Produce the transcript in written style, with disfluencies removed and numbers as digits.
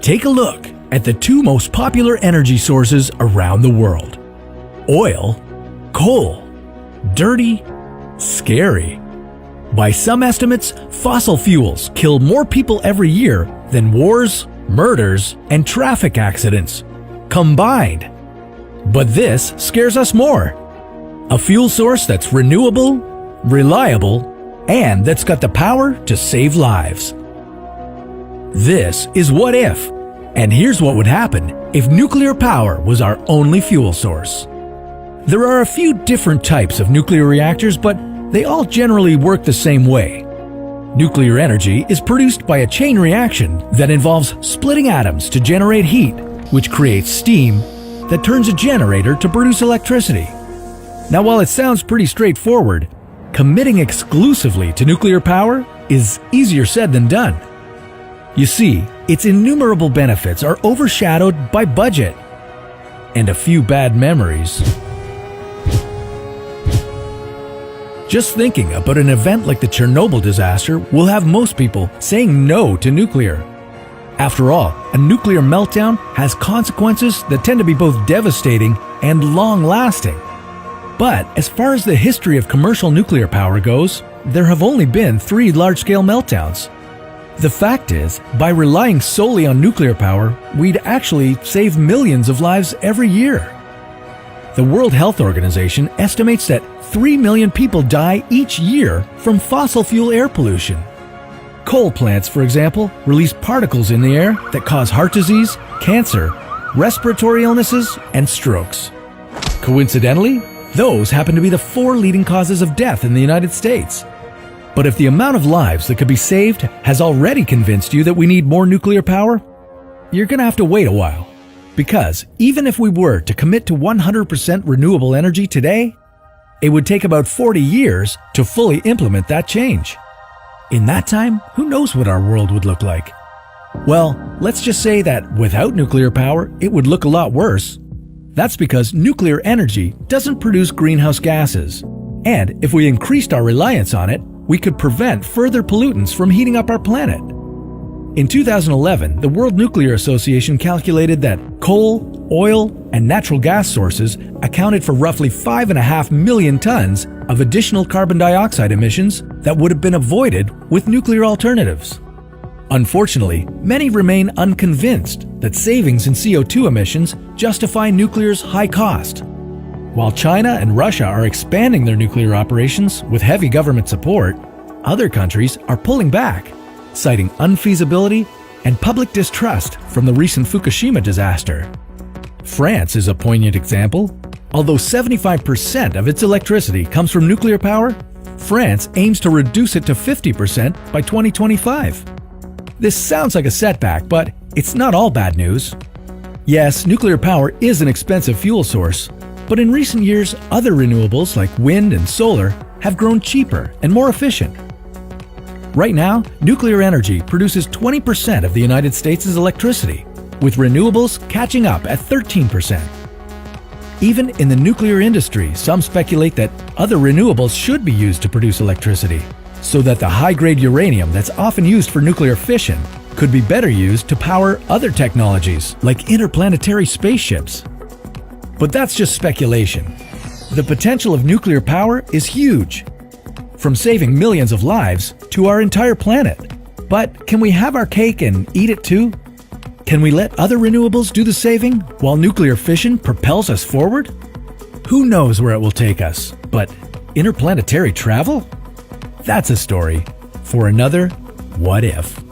Take a look at the two most popular energy sources around the world. Oil, coal. Dirty, scary. By some estimates, fossil fuels kill more people every year than wars, murders, and traffic accidents combined. But this scares us more. A fuel source that's renewable, reliable, and that's got the power to save lives. This is What If, and here's what would happen if nuclear power was our only fuel source. There are a few different types of nuclear reactors, but they all generally work the same way. Nuclear energy is produced by a chain reaction that involves splitting atoms to generate heat, which creates steam that turns a generator to produce electricity. Now, while it sounds pretty straightforward, committing exclusively to nuclear power is easier said than done. You see, its innumerable benefits are overshadowed by budget and a few bad memories. Just thinking about an event like the Chernobyl disaster will have most people saying no to nuclear. After all, a nuclear meltdown has consequences that tend to be both devastating and long-lasting. But as far as the history of commercial nuclear power goes, there have only been 3 large-scale meltdowns. The fact is, by relying solely on nuclear power, we'd actually save millions of lives every year. The World Health Organization estimates that 3 million people die each year from fossil fuel air pollution. Coal plants, for example, release particles in the air that cause heart disease, cancer, respiratory illnesses, and strokes. Coincidentally, those happen to be the 4 leading causes of death in the United States. But if the amount of lives that could be saved has already convinced you that we need more nuclear power, you're going to have to wait a while. Because even if we were to commit to 100% renewable energy today, it would take about 40 years to fully implement that change. In that time, who knows what our world would look like? Well, let's just say that without nuclear power, it would look a lot worse. That's because nuclear energy doesn't produce greenhouse gases. And if we increased our reliance on it, we could prevent further pollutants from heating up our planet. In 2011, the World Nuclear Association calculated that coal, oil, and natural gas sources accounted for roughly 5.5 million tons of additional carbon dioxide emissions that would have been avoided with nuclear alternatives. Unfortunately, many remain unconvinced that savings in CO2 emissions justify nuclear's high cost. While China and Russia are expanding their nuclear operations with heavy government support, other countries are pulling back, citing unfeasibility and public distrust from the recent Fukushima disaster. France is a poignant example. Although 75% of its electricity comes from nuclear power, France aims to reduce it to 50% by 2025. This sounds like a setback, but it's not all bad news. Yes, nuclear power is an expensive fuel source, but in recent years, other renewables like wind and solar have grown cheaper and more efficient. Right now, nuclear energy produces 20% of the United States' electricity, with renewables catching up at 13%. Even in the nuclear industry, some speculate that other renewables should be used to produce electricity, so that the high-grade uranium that's often used for nuclear fission could be better used to power other technologies like interplanetary spaceships. But that's just speculation. The potential of nuclear power is huge, from saving millions of lives to our entire planet. But can we have our cake and eat it too? Can we let other renewables do the saving while nuclear fission propels us forward? Who knows where it will take us, but interplanetary travel? That's a story for another What If.